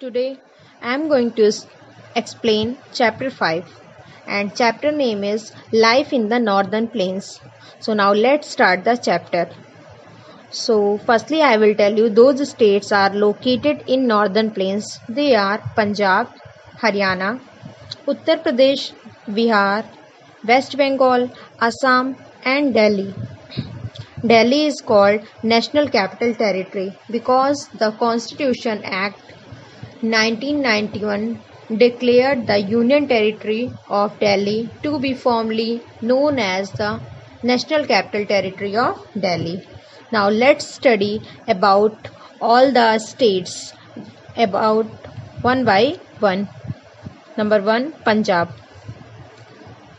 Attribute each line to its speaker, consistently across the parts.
Speaker 1: Today I am going to explain chapter 5 and chapter name is Life in the Northern Plains. So now let's start the chapter. So firstly I will tell you those states are located in Northern Plains. They are Punjab, Haryana, Uttar Pradesh, Bihar, West Bengal, Assam and Delhi. Delhi is called National Capital Territory because the Constitution Act 1991 declared the Union Territory of Delhi to be formally known as the National Capital Territory of Delhi. Now let's study about all the states about one by one. Number 1, Punjab.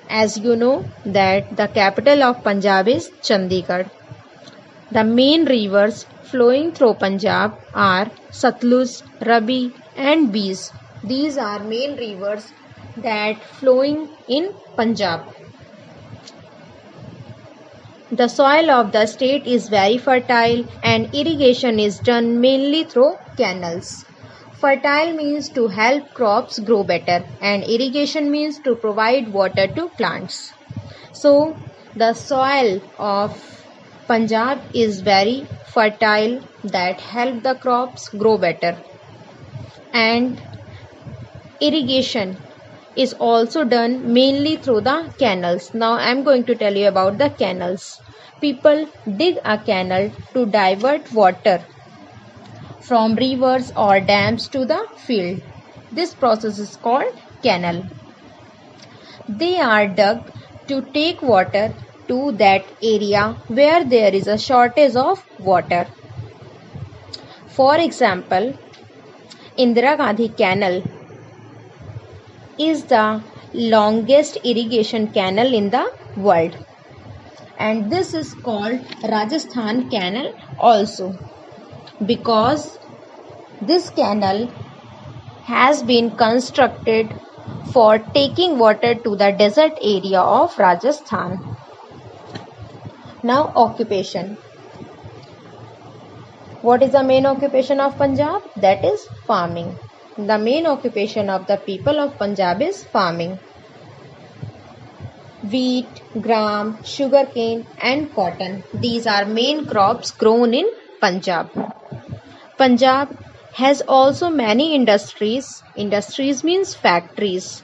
Speaker 1: As you know that the capital of Punjab is Chandigarh. The main rivers flowing through Punjab are Satluj, Ravi and Beas. These are main rivers that flowing in Punjab. The soil of the state is very fertile and irrigation is done mainly through canals. Fertile means to help crops grow better and irrigation means to provide water to plants. So the soil of Punjab is very fertile that help the crops grow better. And irrigation is also done mainly through the canals. Now I am going to tell you about the canals. People dig a canal to divert water from rivers or dams to the field. This process is called canal. They are dug to take water to that area where there is a shortage of water. For example, Indira Gandhi Canal is the longest irrigation canal in the world, and this is called Rajasthan Canal also because this canal has been constructed for taking water to the desert area of Rajasthan. Now occupation. What is the main occupation of Punjab? That is farming. The main occupation of the people of Punjab is farming. Wheat, gram, sugarcane and cotton. These are main crops grown in Punjab. Punjab has also many industries. Industries means factories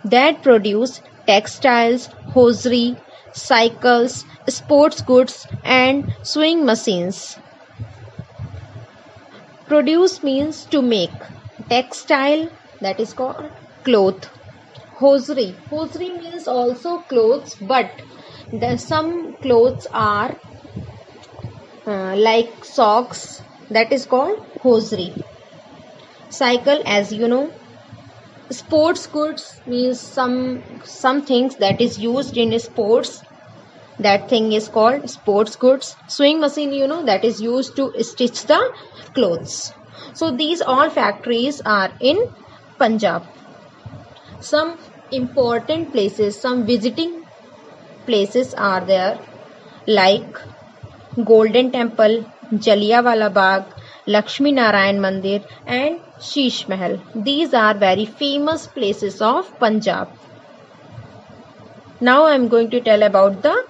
Speaker 1: that produce textiles, hosiery, cycles, sports goods and sewing machines. Produce means to make. Textile, that is called cloth. Hosiery. Hosiery means also clothes, but some clothes are like socks, that is called hosiery. Cycle, as you know. Sports goods means some things that is used in sports. That thing is called sports goods. Sewing machine, that is used to stitch the clothes. So these all factories are in Punjab. Some important places, some visiting places are there like Golden Temple, Jallianwala Bagh, Lakshmi Narayan Mandir and Sheesh Mahal. These are very famous places of Punjab. Now I am going to tell about the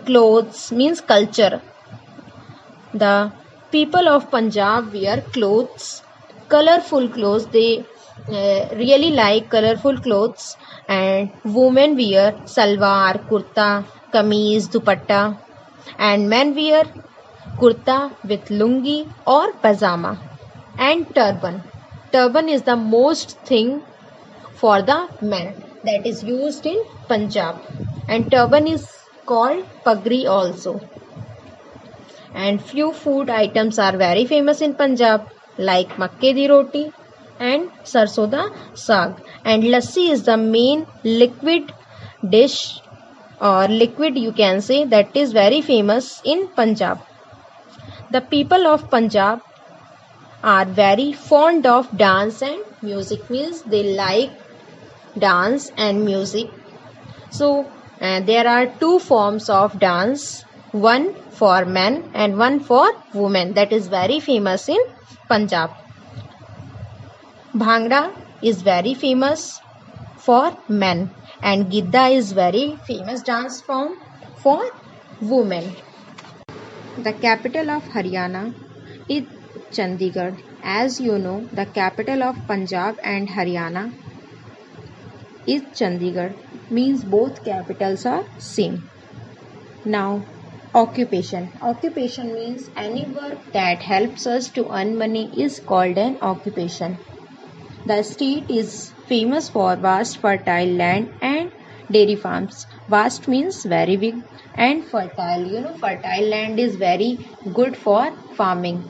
Speaker 1: clothes means culture. The people of Punjab wear clothes, colorful clothes. They really like colorful clothes, and women wear salwar, kurta, kameez, dupatta, and men wear kurta with lungi or pajama and turban. Turban is the most thing for the men that is used in Punjab, and turban is called pagri also. And few food items are very famous in Punjab like makke di roti and sarson da saag. And lassi is the main liquid dish or liquid you can say that is very famous in Punjab. The people of Punjab are very fond of dance and music, means they like dance and music. So there are two forms of dance, one for men and one for women, that is very famous in Punjab. Bhangra is very famous for men and Gidda is very famous dance form for women. The capital of Haryana is Chandigarh. As you know, the capital of Punjab and Haryana is Chandigarh. Means both capitals are same. Now, occupation. Occupation means any work that helps us to earn money is called an occupation. The state is famous for vast fertile land and dairy farms. Vast means very big and fertile. Fertile land is very good for farming.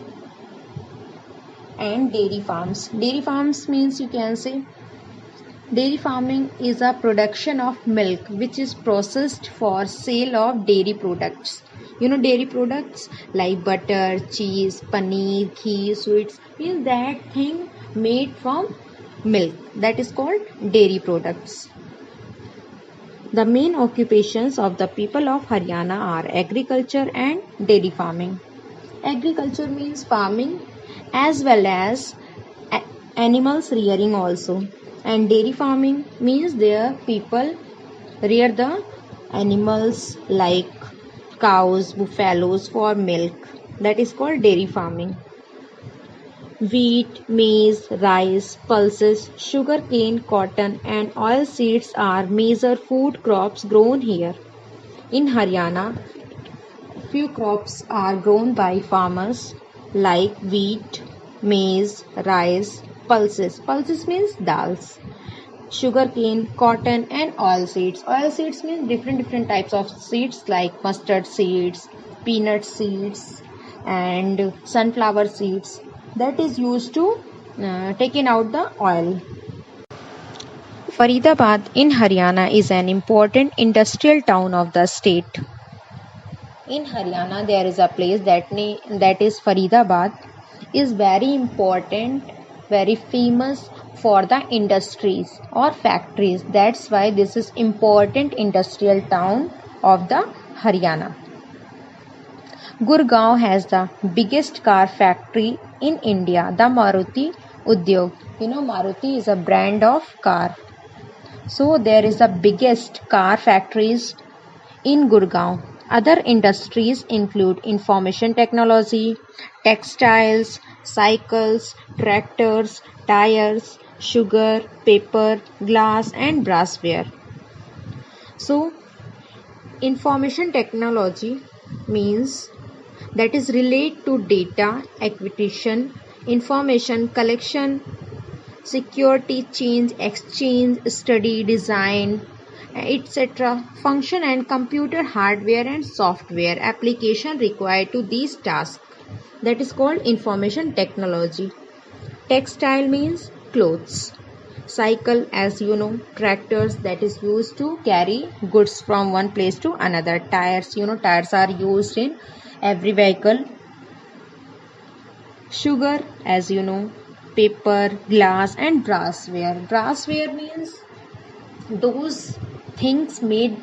Speaker 1: And dairy farms. Dairy farms means you can say dairy farming is a production of milk which is processed for sale of dairy products. Dairy products like butter, cheese, paneer, ghee, sweets means that thing made from milk, that is called dairy products. The main occupations of the people of Haryana are agriculture and dairy farming. Agriculture means farming as well as animals rearing also, and dairy farming means their people rear the animals like cows, buffaloes for milk, that is called dairy farming. Wheat, maize, rice, pulses, sugarcane, cotton and oilseeds are major food crops grown here. In Haryana, few crops are grown by farmers like wheat, maize, rice, pulses. Pulses means dals. Sugarcane, cotton and oilseeds. Oilseeds means different types of seeds like mustard seeds, peanut seeds and sunflower seeds that is used to taking out the oil. Faridabad in Haryana is an important industrial town of the state. In Haryana there is a place that is Faridabad, is very important, very famous for the industries or factories. That's why this is important industrial town of the Haryana. Gurgaon has the biggest car factory in India, the Maruti Udyog. Maruti is a brand of car. So there is the biggest car factories in Gurgaon. Other industries include information technology, textiles, cycles, tractors, tires, sugar, paper, glass and brassware. So information technology means that is related to data acquisition, information collection, security change, exchange, study, design, etc. function and computer hardware and software application required to these tasks. That is called information technology. Textile means clothes. Cycle, as you know, tractors that is used to carry goods from one place to another. Tires, tires are used in every vehicle. Sugar, as you know, paper, glass and brassware. Brassware means those things made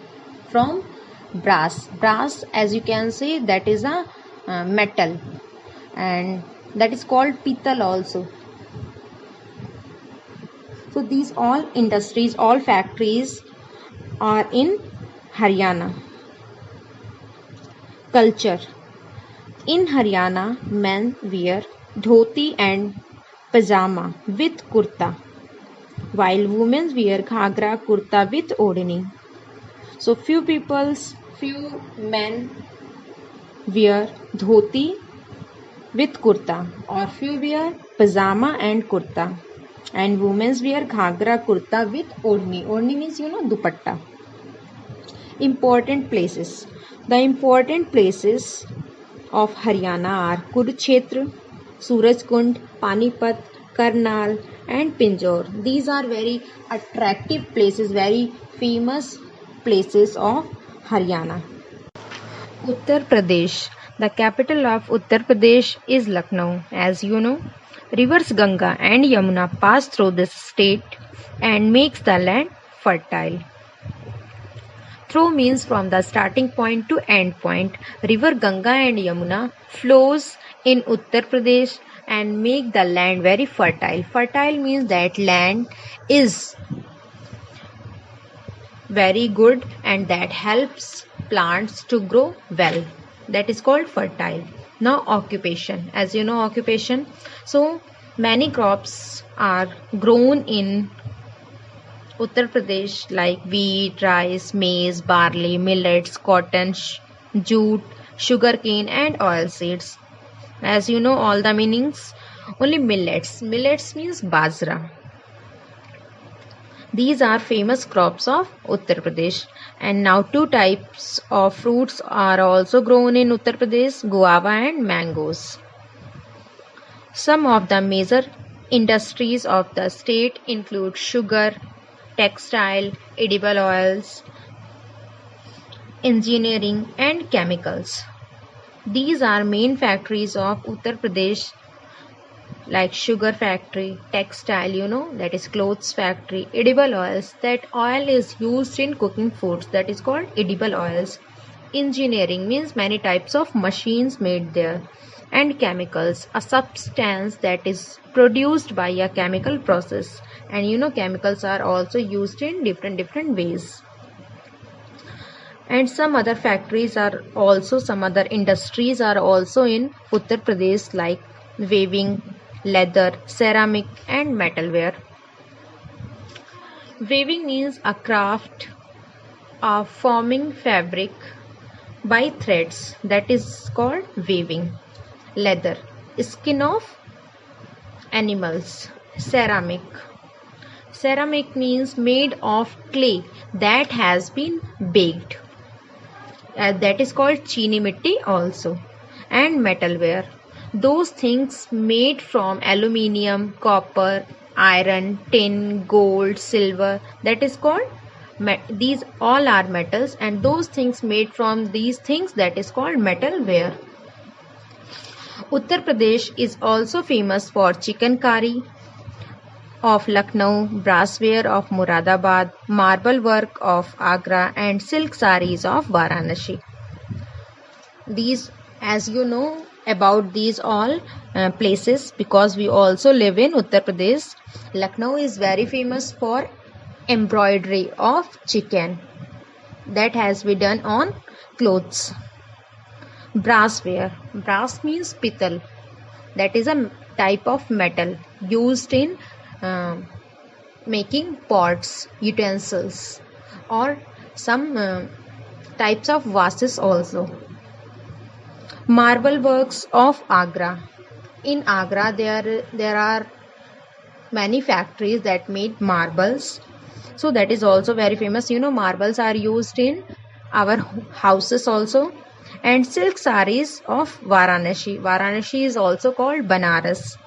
Speaker 1: from brass. Brass, as you can say, that is a metal and that is called pital also. So these all industries, all factories are in Haryana. Culture. In Haryana, men wear dhoti and pajama with kurta, while women wear ghagra kurta with odhni. So few men wear dhoti with kurta or few wear pajama and kurta, and women wear ghagra kurta with odhni. Odhni means dupatta. Important places. The important places of Haryana are Kurukshetra, Surajkund, Panipat, Karnal and Pinjore. These are very attractive places, very famous places of Haryana. Uttar Pradesh. The capital of Uttar Pradesh is Lucknow. As you know, rivers Ganga and Yamuna pass through this state and makes the land fertile. Through means from the starting point to end point. River Ganga and Yamuna flows in Uttar Pradesh. and make the land very fertile. Fertile means that land is very good and that helps plants to grow well. That is called fertile. Now occupation. As you know, occupation. So many crops are grown in Uttar Pradesh like wheat, rice, maize, barley, millets, cotton, jute, sugarcane and oilseeds. As you know all the meanings, only millets. Millets means bajra. These are famous crops of Uttar Pradesh. And now two types of fruits are also grown in Uttar Pradesh, guava and mangoes. Some of the major industries of the state include sugar, textile, edible oils, engineering and chemicals. These are main factories of Uttar Pradesh like sugar factory, textile, that is clothes factory, edible oils, that oil is used in cooking foods, that is called edible oils. Engineering means many types of machines made there. And chemicals, a substance that is produced by a chemical process. And chemicals are also used in different ways. And some other industries are also in Uttar Pradesh like weaving, leather, ceramic and metalware. Weaving means a craft of forming fabric by threads, that is called weaving. Leather, skin of animals. Ceramic means made of clay that has been baked, that is called chini mitti also. And metalware, those things made from aluminium, copper, iron, tin, gold, silver, that is called these all are metals, and those things made from these things, that is called metalware. Uttar Pradesh is also famous for chicken curry of Lucknow, brassware of Muradabad, marble work of Agra and silk saris of Varanasi. These, as you know about these all places, because we also live in Uttar Pradesh. Lucknow is very famous for embroidery of chicken that has been done on clothes. Brassware, brass means pital, that is a type of metal used in making pots, utensils or some types of vases also. Marble works of Agra. In Agra there are many factories that made marbles, so that is also very famous. Marbles are used in our houses also. And silk saris of Varanasi. Varanasi is also called Banaras.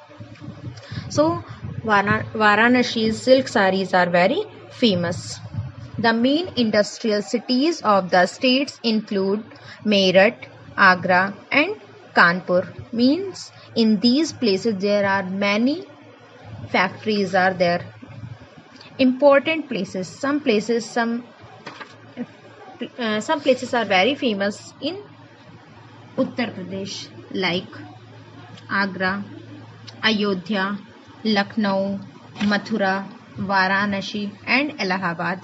Speaker 1: So Varanasi's silk saris are very famous. The main industrial cities of the states include Meerut, Agra and Kanpur. Means in these places there are many factories are there. Important places. Some places are very famous in Uttar Pradesh like Agra, Ayodhya, Lucknow, Mathura, Varanasi and Allahabad.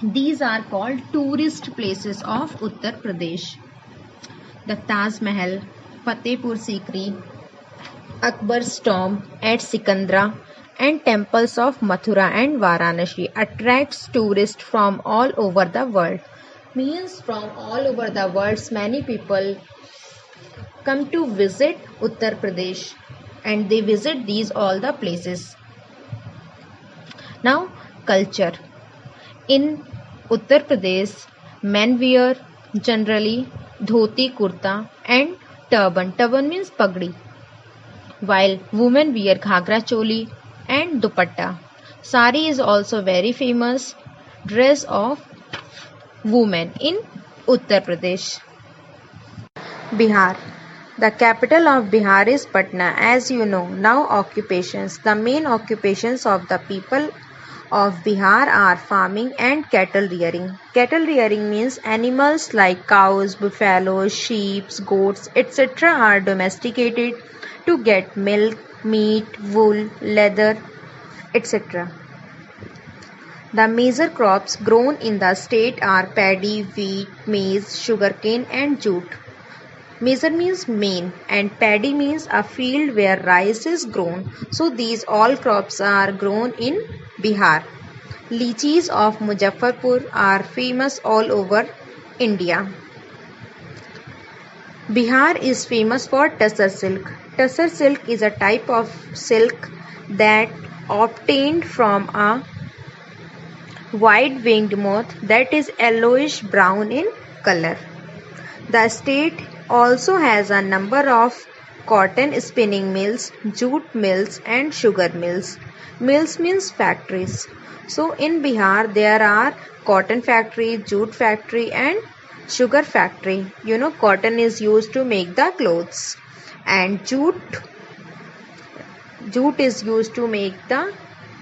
Speaker 1: These are called tourist places of Uttar Pradesh. The Taj Mahal, Fatehpur Sikri, Akbar's tomb at Sikandra and temples of Mathura and Varanasi attracts tourists from all over the world. Means from all over the world many people come to visit Uttar Pradesh and they visit these all the places. Now culture. In Uttar Pradesh, men wear generally dhoti kurta and turban. Turban means pagdi. While women wear ghagra choli and dupatta. Sari is also very famous dress of women in Uttar Pradesh. Bihar. The capital of Bihar is Patna, as you know. Now occupations. The main occupations of the people of Bihar are farming and cattle rearing. Cattle rearing means animals like cows, buffaloes, sheep, goats, etc. are domesticated to get milk, meat, wool, leather, etc. The major crops grown in the state are paddy, wheat, maize, sugarcane and jute. Major means main and paddy means a field where rice is grown. So these all crops are grown in Bihar. Lychees of Muzaffarpur are famous all over India. Bihar is famous for tussar silk. Tussar silk is a type of silk that obtained from a wide-winged moth that is yellowish brown in color. The state also has a number of cotton spinning mills, jute mills and sugar mills. Mills means factories. So in Bihar there are cotton factory, jute factory and sugar factory. Cotton is used to make the clothes and jute is used to make the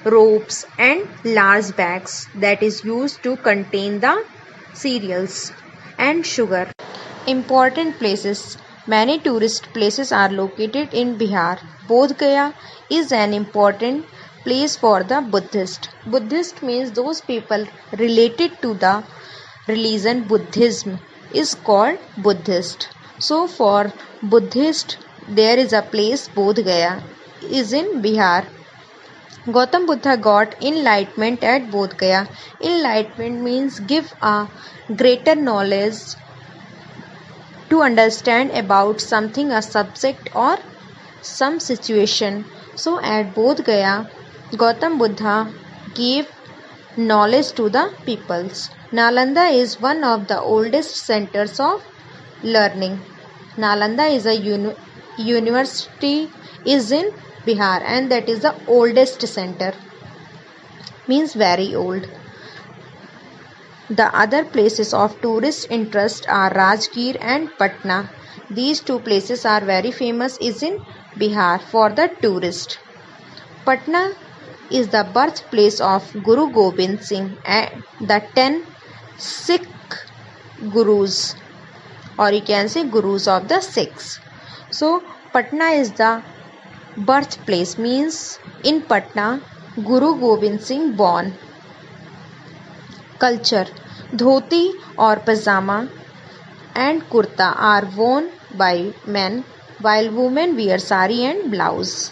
Speaker 1: ropes and large bags that is used to contain the cereals and sugar. Important places. Many tourist places are located in Bihar. Bodh Gaya is an important place for the Buddhist. Buddhist means those people related to the religion Buddhism is called Buddhist. So for Buddhist there is a place Bodh Gaya is in Bihar. Gautam Buddha got enlightenment at Bodh Gaya. Enlightenment means give a greater knowledge to understand about something, a subject or some situation. So at Bodh Gaya, Gautam Buddha gave knowledge to the peoples. Nalanda is one of the oldest centers of learning. Nalanda is a university is in Bihar and that is the oldest center. Means very old. The other places of tourist interest are Rajgir and Patna. These two places are very famous is in Bihar for the tourist. Patna is the birthplace of Guru Gobind Singh and the 10 Sikh Gurus, or you can say Gurus of the Sikhs. So Patna is the birthplace, means in Patna Guru Gobind Singh born. Culture. Dhoti or pajama and kurta are worn by men while women wear sari and blouse.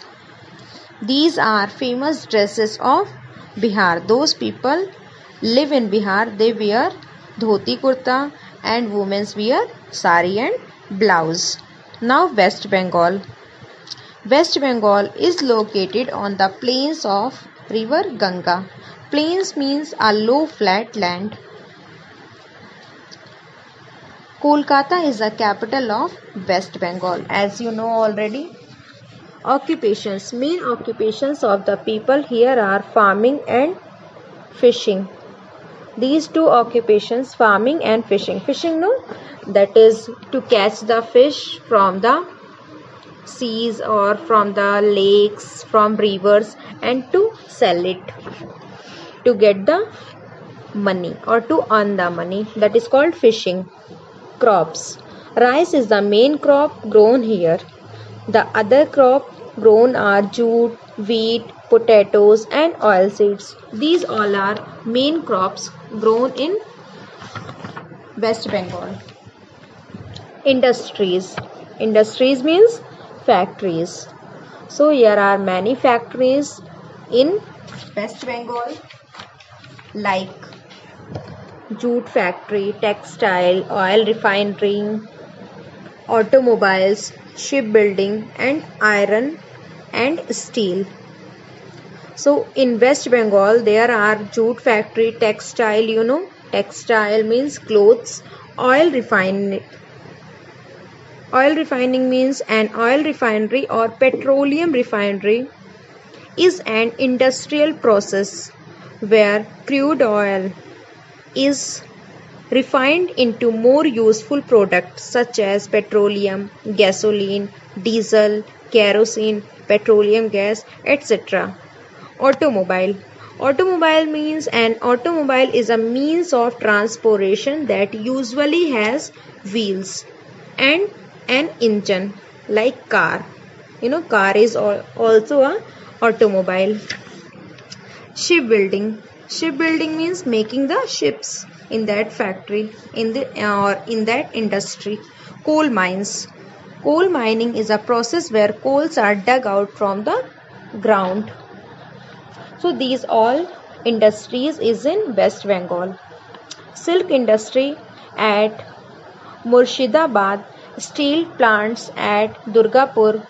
Speaker 1: These are famous dresses of Bihar. Those people live in Bihar, they wear dhoti kurta and women wear sari and blouse. Now West Bengal. West Bengal is located on the plains of river Ganga. Plains means a low flat land. Kolkata is the capital of West Bengal, as you know already. Occupations. Main occupations of the people here are farming and fishing. These two occupations, farming and fishing. Fishing, no? That is to catch the fish from the seas or from the lakes, from rivers and to sell it to get the money or to earn the money. That is called fishing. Crops. Rice is the main crop grown here. The other crop grown are jute, wheat, potatoes and oilseeds. These all are main crops grown in West Bengal. Industries. Industries means factories. So here are many factories in West Bengal like jute factory, textile, oil refinery, automobiles, shipbuilding and iron and steel. So in West Bengal there are jute factory, textile, textile means clothes, oil refining means an oil refinery or petroleum refinery is an industrial process where crude oil is refined into more useful products such as petroleum, gasoline, diesel, kerosene, petroleum gas, etc. Automobile. Automobile means an automobile is a means of transportation that usually has wheels and an engine like car. car is also a automobile. Shipbuilding means making the ships in that factory in that industry. Coal mining is a process where coals are dug out from the ground. So these all industries is in West Bengal. Silk industry at Murshidabad, steel plants at Durgapur,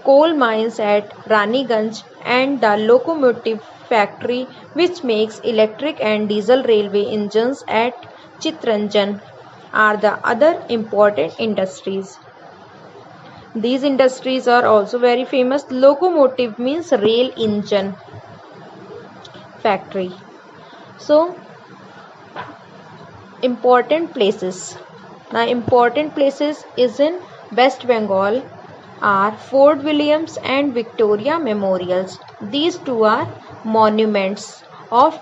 Speaker 1: coal mines at Raniganj, and the locomotive factory which makes electric and diesel railway engines at Chittaranjan are the other important industries. These industries are also very famous. Locomotive means rail engine factory. So important places. Now important places is in West Bengal are Fort Williams and Victoria Memorials. These two are monuments of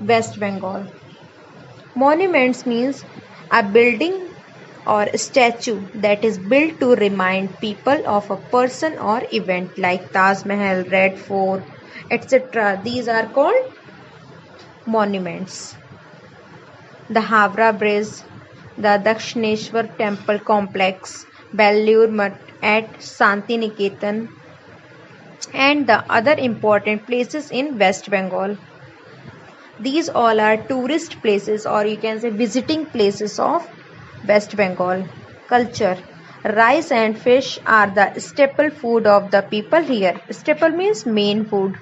Speaker 1: West Bengal. Monuments means a building or statue that is built to remind people of a person or event like Taj Mahal, Red Fort, etc. These are called monuments. The Havra Bridge, the Dakshineshwar Temple Complex, Belur Math at Santiniketan, and the other important places in West Bengal. These all are tourist places, or you can say visiting places of West Bengal. Culture. Rice and fish are the staple food of the people here. Staple means main food.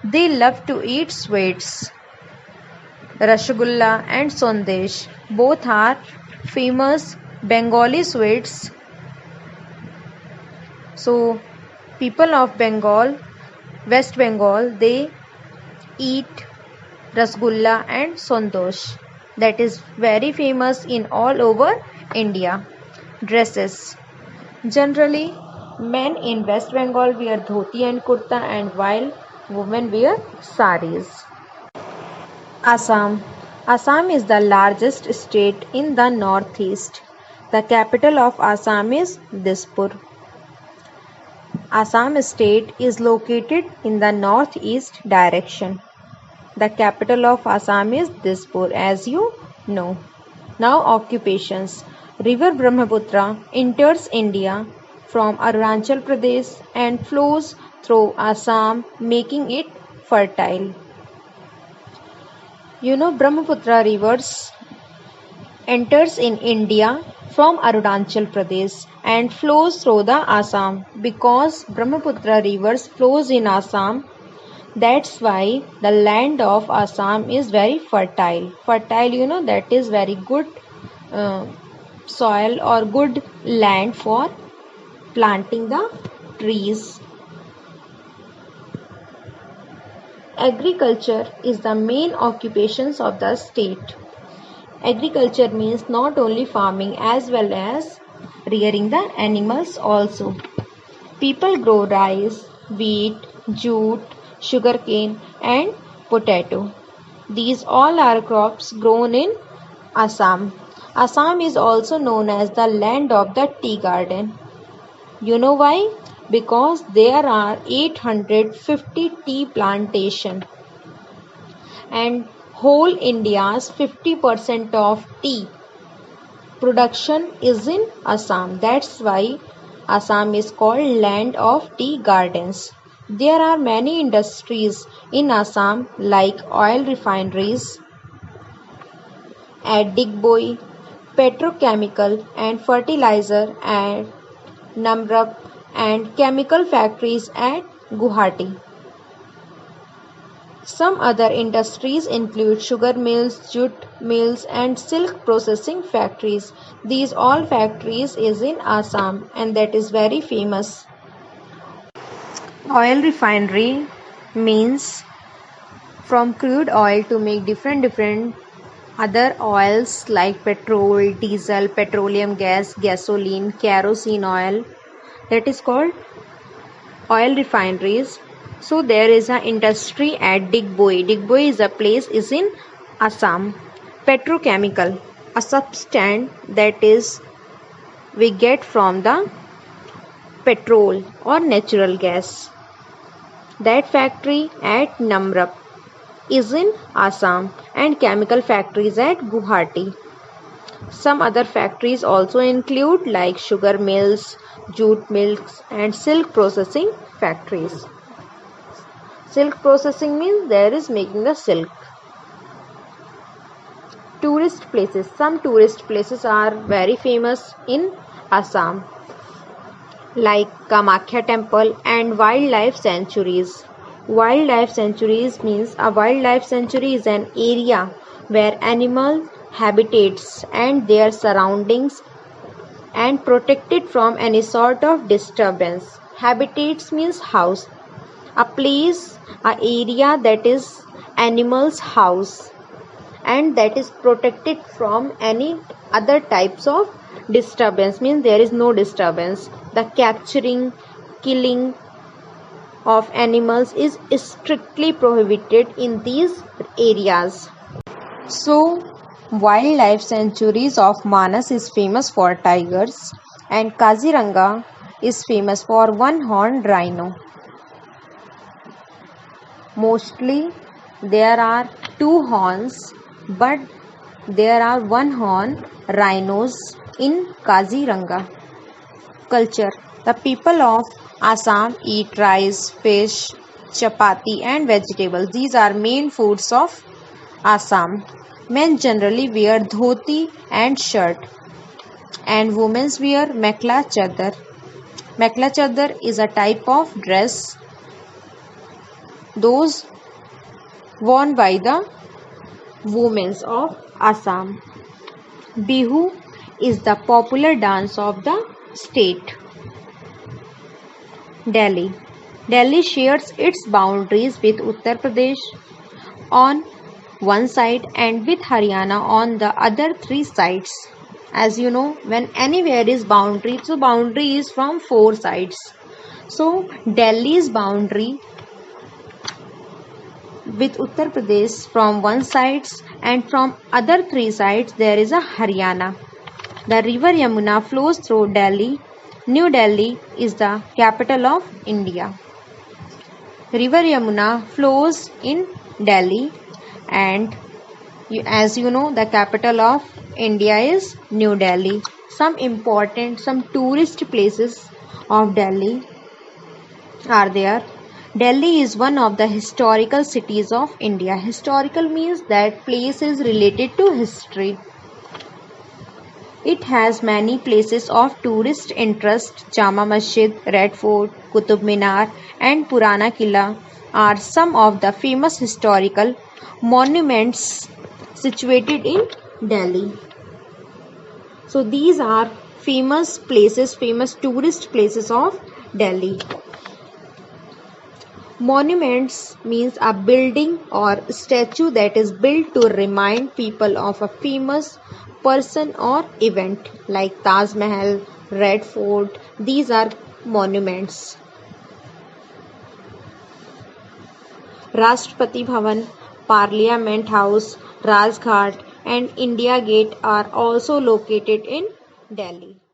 Speaker 1: They love to eat sweets. Rasgulla and Sandesh. Both are famous Bengali sweets. So, people of Bengal, West Bengal, they eat Rasgulla and Sandesh. That is very famous in all over India. Dresses. Generally, men in West Bengal wear dhoti and kurta, and while women wear saris. Assam. Assam is the largest state in the northeast. The capital of Assam is Dispur. Assam state is located in the northeast direction. The capital of Assam is Dispur, as you know. Now occupations. River Brahmaputra enters India from Arunachal Pradesh and flows through Assam, making it fertile. Brahmaputra rivers enters in India from Arunachal Pradesh and flows through the Assam. Because Brahmaputra rivers flows in Assam, that's why the land of Assam is very fertile. Fertile, that is very good soil or good land for planting the trees. Agriculture is the main occupations of the state. Agriculture means not only farming as well as rearing the animals also. People grow rice, wheat, jute, sugarcane and potato. These all are crops grown in Assam. Assam is also known as the land of the tea garden. You know why? Because there are 850 tea plantations, and whole India's 50% of tea production is in Assam. That's why Assam is called land of tea gardens. There are many industries in Assam like oil refineries at Digboi, petrochemical and fertilizer at Namrup, and chemical factories at Guwahati. Some other industries include sugar mills, jute mills and silk processing factories. These all factories is in Assam, and that is very famous. Oil refinery means from crude oil to make different other oils like petrol, diesel, petroleum gas, gasoline, kerosene oil. That is called oil refineries. So there is an industry at Digboi. Digboi is a place is in Assam. Petrochemical, a substance that is we get from the petrol or natural gas. That factory at Namrup is in Assam and chemical factories at Guwahati. Some other factories also include like sugar mills, jute mills and silk processing factories. Silk processing means there is making the silk. Tourist places. Some tourist places are very famous in Assam like Kamakhya temple and wildlife sanctuaries. Wildlife sanctuaries means a wildlife sanctuary is an area where animal habitats and their surroundings and protected from any sort of disturbance. Habitats means house. A place, a area that is animal's house and that is protected from any other types of disturbance means there is no disturbance. The capturing, killing of animals is strictly prohibited in these areas. So, wildlife sanctuaries of Manas is famous for tigers and Kaziranga is famous for one-horned rhino. Mostly there are two horns but there are one-horn rhinos in Kaziranga. Culture. The people of Assam eat rice, fish, chapati and vegetables. These are main foods of Assam. Men generally wear dhoti and shirt and women wear mekhla chadar. Mekhla chadar is a type of dress those worn by the women of Assam. Bihu is the popular dance of the state. Delhi. Delhi shares its boundaries with Uttar Pradesh on one side and with Haryana on the other three sides. As you know, when anywhere is boundary, so boundary is from four sides. So Delhi's boundary with Uttar Pradesh from one side and from other three sides there is a Haryana. The river Yamuna flows through Delhi. New Delhi is the capital of India. River Yamuna flows in Delhi and as you know the capital of India is New Delhi. Some tourist places of Delhi are there. Delhi is one of the historical cities of India. Historical means that place is related to history. It has many places of tourist interest. Jama Masjid, Red Fort, Qutub Minar and Purana Killa are some of the famous historical monuments situated in Delhi. So these are famous tourist places of Delhi. Monuments means a building or statue that is built to remind people of a famous person or event like Taj Mahal, Red Fort. These are monuments. Rashtrapati Bhavan, Parliament House, Rajghat and India Gate are also located in Delhi.